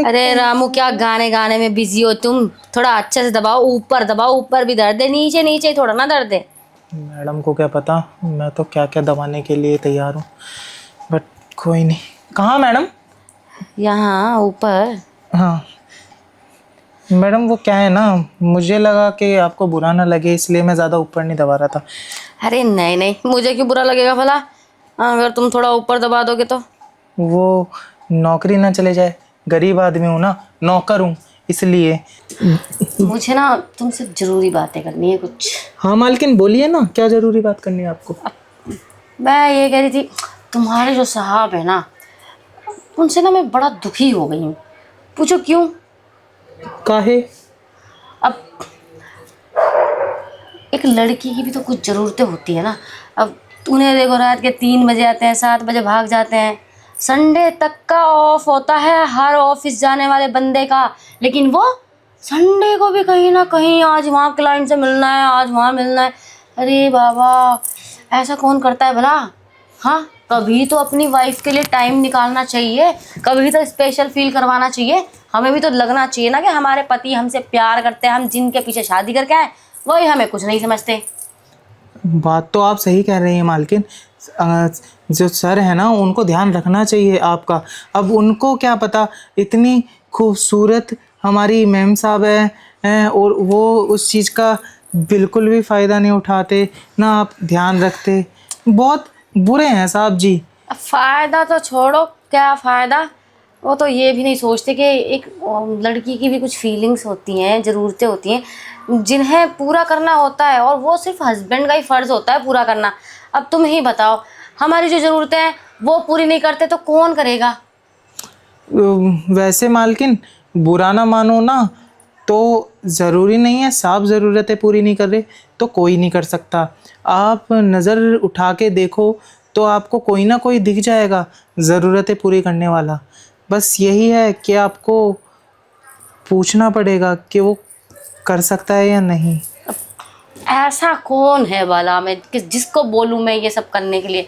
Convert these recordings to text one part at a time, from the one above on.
अरे रामू, क्या गाने गाने में बिजी हो तुम? थोड़ा अच्छे से दबाओ, ऊपर दबाओ। ऊपर भी दर्द है, नीचे नीचे थोड़ा ना दर्द है। मैडम को क्या पता, मैं तो क्या क्या दबाने के लिए तैयार हूँ, बट कोई नहीं। कहाँ मैडम? यहाँ ऊपर। हाँ मैडम, वो क्या है ना, मुझे लगा कि आपको बुरा ना लगे इसलिए मैं ज़्यादा ऊपर नहीं दबा रहा था। अरे नहीं नहीं, मुझे क्यों बुरा लगेगा भला? अगर तुम थोड़ा ऊपर दबा दोगे तो। वो नौकरी ना चले जाए, गरीब आदमी हूँ ना, नौकर हूँ इसलिए। मुझे ना तुमसे जरूरी बातें करनी है कुछ। हाँ मालकिन, बोलिए ना, क्या ज़रूरी बात करनी है आपको? मैं ये कह रही थी, तुम्हारे जो साहब है ना, उनसे ना मैं बड़ा दुखी हो गई हूँ। पूछो क्यों? काहे? अब एक लड़की की भी तो कुछ ज़रूरतें होती है ना। अब उन्हें देखो, रात के 3 बजे आते हैं, 7 बजे भाग जाते हैं। संडे तक का ऑफ होता है हर ऑफिस जाने वाले बंदे का, लेकिन वो संडे को भी कहीं ना कहीं आज वहाँ क्लाइंट से मिलना है, आज वहाँ मिलना है। अरे बाबा, ऐसा कौन करता है भला? हाँ, कभी तो अपनी वाइफ के लिए टाइम निकालना चाहिए, कभी तो स्पेशल फील करवाना चाहिए। हमें भी तो लगना चाहिए ना कि हमारे पति हमसे प्यार करते हैं, हम जिनके पीछे शादी करके आए वही हमें कुछ नहीं समझते। बात तो आप सही कह रही हैं मालकिन। जो सर है ना, उनको ध्यान रखना चाहिए आपका। अब उनको क्या पता, इतनी खूबसूरत हमारी मैम साहब हैं और वो उस चीज़ का बिल्कुल भी फ़ायदा नहीं उठाते ना, आप ध्यान रखते। बहुत बुरे हैं साहब जी। अब फ़ायदा तो छोड़ो, क्या फ़ायदा? वो तो ये भी नहीं सोचते कि एक लड़की की भी कुछ फीलिंग्स होती हैं, ज़रूरतें होती हैं जिन्हें पूरा करना होता है, और वो सिर्फ हस्बैंड का ही फ़र्ज़ होता है पूरा करना। अब तुम ही बताओ, हमारी जो ज़रूरतें हैं वो पूरी नहीं करते तो कौन करेगा? वैसे मालकिन, बुरा ना मानो ना, तो ज़रूरी नहीं है साहब ज़रूरतें पूरी नहीं कर रहे तो कोई नहीं कर सकता। आप नज़र उठा के देखो तो आपको कोई ना कोई दिख जाएगा ज़रूरतें पूरी करने वाला। बस यही है कि आपको पूछना पड़ेगा कि वो कर सकता है या नहीं। ऐसा कौन है भला मैं जिसको बोलूँ मैं ये सब करने के लिए?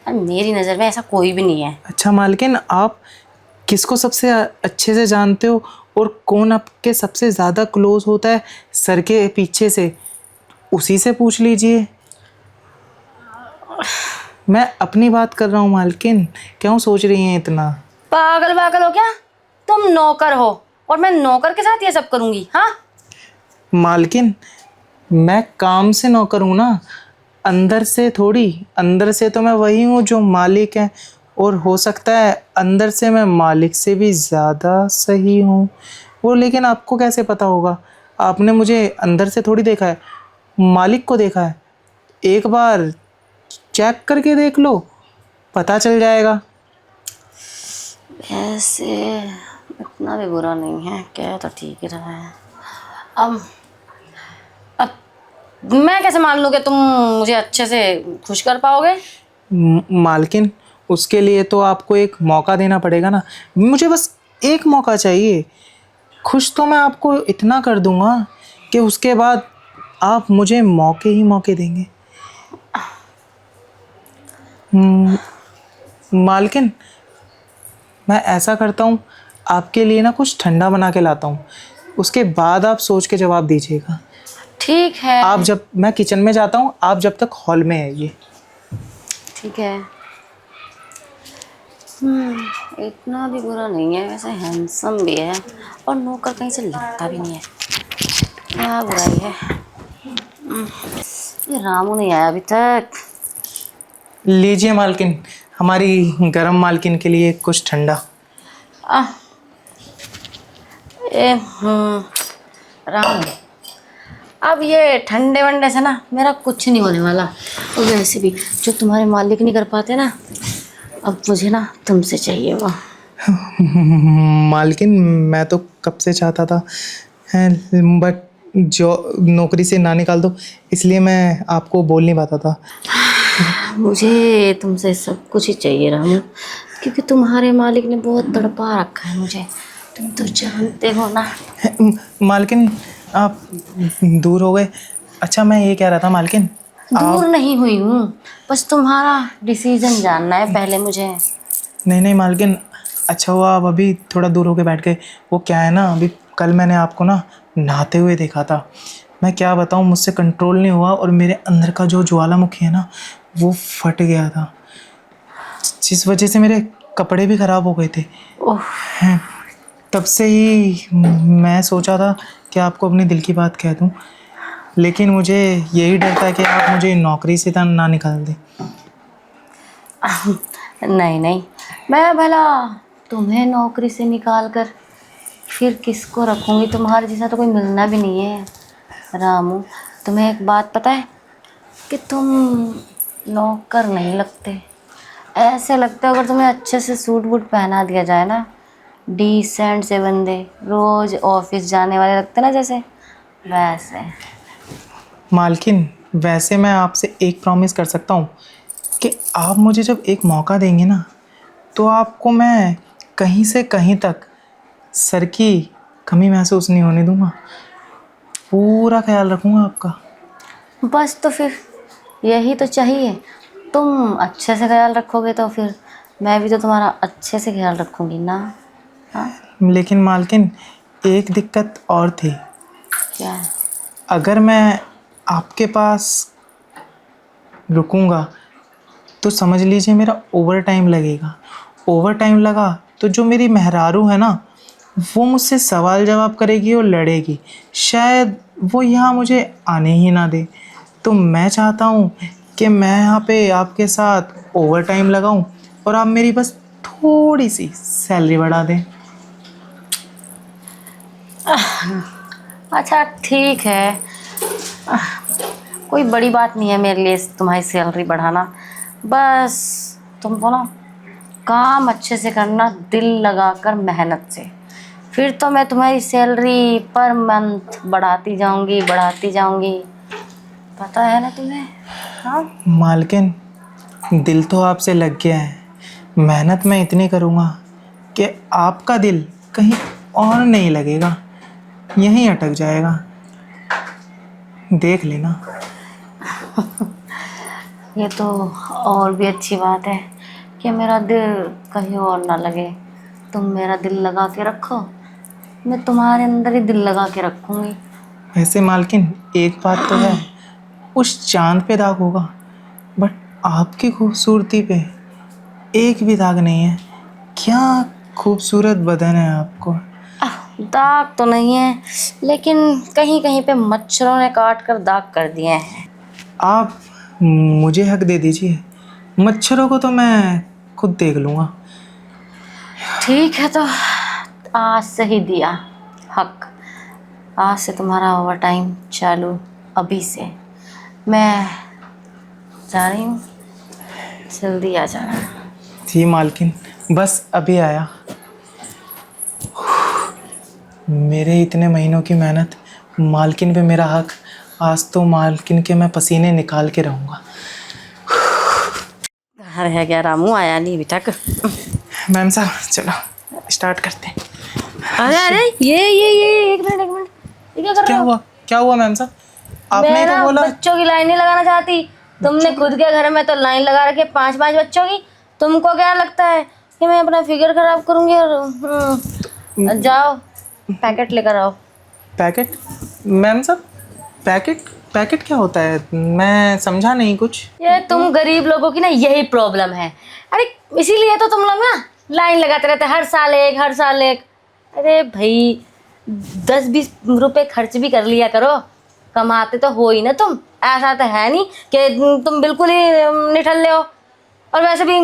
मेरी नज़र में ऐसा कोई भी नहीं है। अच्छा मालकिन, आप किसको सबसे अच्छे से जानते हो और कौन आपके सबसे ज़्यादा क्लोज होता है सर के पीछे से? उसी से पूछ लीजिए। मैं अपनी बात कर रहा हूँ मालकिन, क्यों सोच रही हैं इतना? पागल पागल हो क्या? तुम नौकर हो और मैं नौकर के साथ ये सब करूँगी? हाँ, मालकिन, मैं काम से नौकर हूँ ना, अंदर से थोड़ी। अंदर से तो मैं वही हूँ जो मालिक है, और हो सकता है अंदर से मैं मालिक से भी ज़्यादा सही हूँ। वो लेकिन आपको कैसे पता होगा? आपने मुझे अंदर से थोड़ी देखा है, मालिक को देखा है। एक बार चेक करके देख लो, पता चल जाएगा। ऐसे इतना भी बुरा नहीं है, क्या तो ठीक ही रहा है। अब मैं कैसे मान लूँ कि तुम मुझे अच्छे से खुश कर पाओगे? मालकिन, उसके लिए तो आपको एक मौका देना पड़ेगा ना। मुझे बस एक मौका चाहिए। खुश तो मैं आपको इतना कर दूंगा कि उसके बाद आप मुझे मौके ही मौके देंगे। मालकिन, मैं ऐसा करता हूँ, आपके लिए ना कुछ ठंडा बना के लाता हूँ, उसके बाद आप सोच के जवाब दीजिएगा। ठीक है। आप जब मैं किचन में जाता हूँ, आप जब तक हॉल में आइए। ठीक है। इतना भी बुरा नहीं है, वैसे हैंडसम भी है और नौकर कहीं से लगता भी नहीं है। क्या बुराई है? ये रामू नहीं आया अभी तक। लीजिए मालकिन, हमारी गरम मालकिन के लिए कुछ ठंडा। आह, रामू, अब ये ठंडे वंडे से ना मेरा कुछ नहीं होने वाला। और वैसे भी जो तुम्हारे मालिक नहीं कर पाते ना, अब मुझे ना तुमसे चाहिए वो। मालकिन, मैं तो कब से चाहता था, बट जो नौकरी से ना निकाल दो इसलिए मैं आपको बोल नहीं पाता था। मुझे तुमसे सब कुछ ही चाहिए रामू, क्योंकि तुम्हारे मालिक ने बहुत तड़पा रखा है मुझे, तुम तो जानते हो ना। मालकिन, आप दूर हो गए। अच्छा, मैं ये कह रहा था मालकिन, दूर नहीं हुई हूँ, बस तुम्हारा डिसीजन जानना है पहले मुझे। नहीं नहीं मालकिन, अच्छा हुआ आप अभी थोड़ा दूर होके बैठ गए। वो क्या है ना, अभी कल मैंने आपको ना नहाते हुए देखा था। मैं क्या बताऊँ, मुझसे कंट्रोल नहीं हुआ और मेरे अंदर का जो ज्वालामुखी है ना वो फट गया था, जिस वजह से मेरे कपड़े भी ख़राब हो गए थे। ओह, हैं, तब से ही मैं सोचा था कि आपको अपने दिल की बात कह दूं, लेकिन मुझे यही डर था कि आप मुझे नौकरी से ना निकाल दें। नहीं नहीं, मैं भला तुम्हें नौकरी से निकाल कर फिर किसको रखूँगी? तुम्हारे जैसा तो कोई मिलना भी नहीं है रामू। तुम्हें एक बात पता है कि तुम नौकर नहीं लगते। ऐसे लगता है अगर तुम्हें अच्छे से सूट बूट पहना दिया जाए ना, डिसेंट से बंदे रोज़ ऑफिस जाने वाले लगते ना जैसे, वैसे। मालकिन, वैसे मैं आपसे एक प्रॉमिस कर सकता हूँ कि आप मुझे जब एक मौका देंगे ना, तो आपको मैं कहीं से कहीं तक सर की कमी महसूस नहीं होने दूंगा। पूरा ख्याल रखूंगा आपका। बस तो फिर यही तो चाहिए। तुम अच्छे से ख्याल रखोगे तो फिर मैं भी तो तुम्हारा अच्छे से ख्याल रखूँगी ना। हाँ, लेकिन मालकिन, एक दिक्कत और थी। क्या है? अगर मैं आपके पास रुकूंगा तो समझ लीजिए मेरा ओवर टाइम लगेगा। ओवर टाइम लगा तो जो मेरी मेहरारू है ना, वो मुझसे सवाल जवाब करेगी और लड़ेगी। शायद वो यहाँ मुझे आने ही ना दे। तो मैं चाहता हूँ कि मैं यहाँ पे आपके साथ ओवर टाइम लगाऊँ और आप मेरी बस थोड़ी सी सैलरी बढ़ा दें। अच्छा ठीक है, कोई बड़ी बात नहीं है मेरे लिए तुम्हारी सैलरी बढ़ाना। बस तुमको ना काम अच्छे से करना, दिल लगाकर मेहनत से, फिर तो मैं तुम्हारी सैलरी पर मंथ बढ़ाती जाऊंगी। पता है ना तुम्हें? हाँ, मालकिन, दिल तो आपसे लग गया है। मेहनत मैं इतनी करूँगा कि आपका दिल कहीं और नहीं लगेगा, यहीं अटक जाएगा। देख लेना। ये तो और भी अच्छी बात है कि मेरा दिल कहीं और ना लगे। तुम मेरा दिल लगा के रखो, मैं तुम्हारे अंदर ही दिल लगा के रखूँगी। वैसे मालकिन, एक बात तो है, उस चांद पे दाग होगा बट आपकी खूबसूरती पे एक भी दाग नहीं है। क्या खूबसूरत बदन है आपको। दाग तो नहीं है, लेकिन कहीं कहीं पे मच्छरों ने काट कर दाग कर दिए हैं। आप मुझे हक दे दीजिए, मच्छरों को तो मैं खुद देख लूँगा। ठीक है, तो आज से ही दिया हक। आज से तुम्हारा ओवर टाइम चालू, अभी से। मैं जा रही हूँ, जल्दी आ जाना। जी मालकिन, बस अभी आया। मेरे इतने महीनों की मेहनत, मालकिन पे मेरा हक। आज तो मालकिन के मैं पसीने निकाल के रहूँगा। अरे है क्या, रामू आया नहीं अभी तक? मैम साहब, चलो स्टार्ट करते हैं। अरे अरे, ये एक मिनट, ये क्या कर रहे क्या हो? हुआ, क्या हुआ मैम साहब? आपने ही मैं तो ना बोला। बच्चों की लाइन नहीं लगाना चाहती। तुमने खुद के घर में तो लाइन लगा रखी है 5-5 बच्चों की। तुमको क्या लगता है कि मैं अपना फिगर खराब करूंगी? और जाओ पैकेट लेकर आओ। पैकेट? मैम साहब, पैकेट? पैकेट क्या होता है? मैं समझा नहीं कुछ। ये तुम गरीब लोगों की ना यही प्रॉब्लम है। अरे इसीलिए तो तुम लोग ना लाइन लगाते रहते, हर साल एक, हर साल एक। अरे भाई, 10-20 रुपए खर्च भी कर लिया करो। कमाते तो हो ही ना तुम, ऐसा तो है नहीं कि तुम बिल्कुल ही निठल्ले हो। और वैसे भी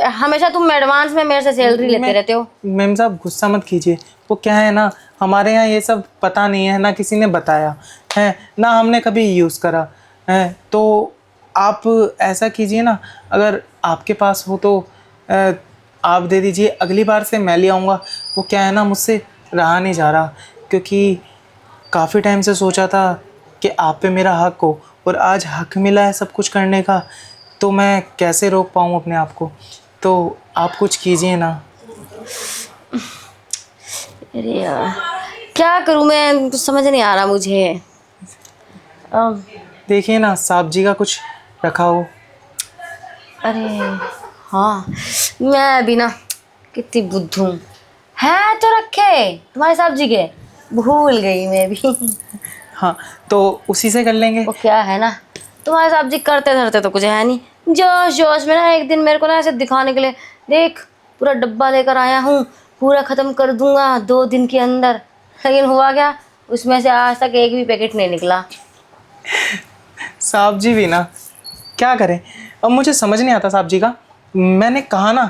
हमेशा तुम एडवांस में मेरे से सैलरी लेते रहते हो। मैम साहब, गुस्सा मत कीजिए। वो क्या है ना, हमारे यहाँ ये सब पता नहीं है ना, किसी ने बताया है ना, हमने कभी यूज़ करा है। तो आप ऐसा कीजिए ना, अगर आपके पास हो तो आप दे दीजिए। अगली बार से मैं ले आऊँगा। वो क्या है ना, मुझसे रहा नहीं जा रहा, क्योंकि काफ़ी टाइम से सोचा था कि आप पे मेरा हक हो, और आज हक मिला है सब कुछ करने का, तो मैं कैसे रोक पाऊँ अपने आप को। तो आप कुछ कीजिए ना। अरे यार, क्या करूँ मैं, कुछ समझ नहीं आ रहा मुझे। अम, देखिए ना, साहब जी का कुछ रखा हो। अरे हाँ, मैं अभी ना कितनी बुद्धू है तो रखे तुम्हारे साहब जी के, भूल गई मैं भी। हाँ तो उसी से कर लेंगे। वो क्या है ना, तुम्हारे साहब जी करते धरते तो कुछ है नहीं, जोश जोश में ना एक दिन मेरे को ना ऐसे दिखाने के लिए, देख पूरा डब्बा लेकर आया हूँ, पूरा खत्म कर दूंगा 2 दिन के अंदर। लेकिन हुआ क्या, उसमें से आज तक एक भी पैकेट नहीं निकला। साहब जी भी ना क्या करें, अब मुझे समझ नहीं आता साहब जी का। मैंने कहा ना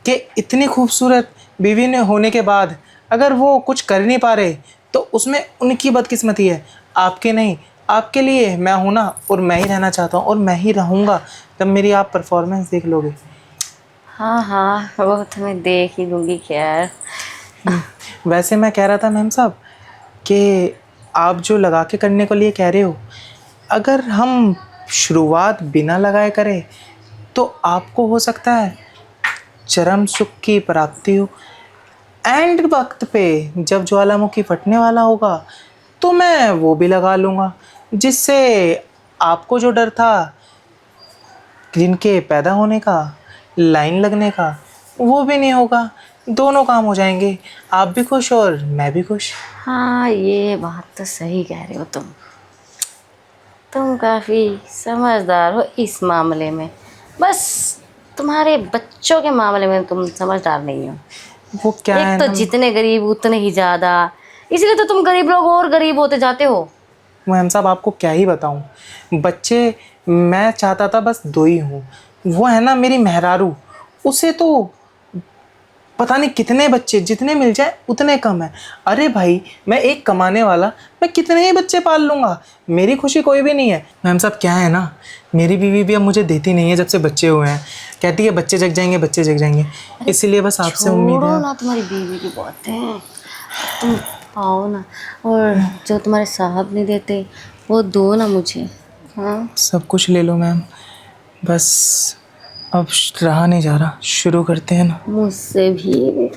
कि इतनी खूबसूरत बीवी ने होने के बाद अगर वो कुछ कर नहीं पा रहे तो उसमें उनकी बदकिस्मती है, आपके नहीं। आपके लिए मैं हूं ना, और मैं ही रहना चाहता हूँ और मैं ही रहूँगा तब मेरी आप परफॉर्मेंस देख लोगे। हाँ हाँ वो तो मैं देख ही लूँगी खैर। वैसे मैं कह रहा था मैम साहब कि आप जो लगा के करने को लिए कह रहे हो, अगर हम शुरुआत बिना लगाए करें तो आपको हो सकता है चरम सुख की प्राप्ति हो। एंड वक्त पे जब ज्वालामुखी फटने वाला होगा तो मैं वो भी लगा लूँगा, जिससे आपको जो डर था जिनके पैदा होने का, लाइन लगने का, वो भी नहीं होगा। दोनों काम हो जाएंगे, आप भी खुश और मैं भी खुश। हाँ ये बात तो सही कह रहे हो तुम काफ़ी समझदार हो इस मामले में, बस तुम्हारे बच्चों के मामले में तुम समझदार नहीं हो। वो क्या है एक तो ना जितने गरीब उतने ही ज़्यादा, इसलिए तो तुम गरीब लोग और गरीब होते जाते हो। मैम साहब, आपको क्या ही बताऊं। बच्चे मैं चाहता था बस 2 ही हूँ, वो है ना मेरी मेहरारू, उसे तो पता नहीं कितने बच्चे, जितने मिल जाए उतने कम है। अरे भाई मैं एक कमाने वाला, मैं कितने ही बच्चे पाल लूँगा, मेरी खुशी कोई भी नहीं है। मैम साहब क्या है ना, मेरी बीवी भी अब मुझे देती नहीं है जब से बच्चे हुए हैं, कहती है बच्चे जग जाएंगे, बच्चे जग जाएंगे। इसीलिए बस आपसे उम्मीद छोड़ो है। ना तुम्हारी बीवी की बातें, तुम आओ ना, और जो तुम्हारे साहब नहीं देते वो दो ना मुझे। हाँ सब कुछ ले लो मैम, बस अब रहा नहीं जा रहा, शुरू करते हैं ना। मुझसे भी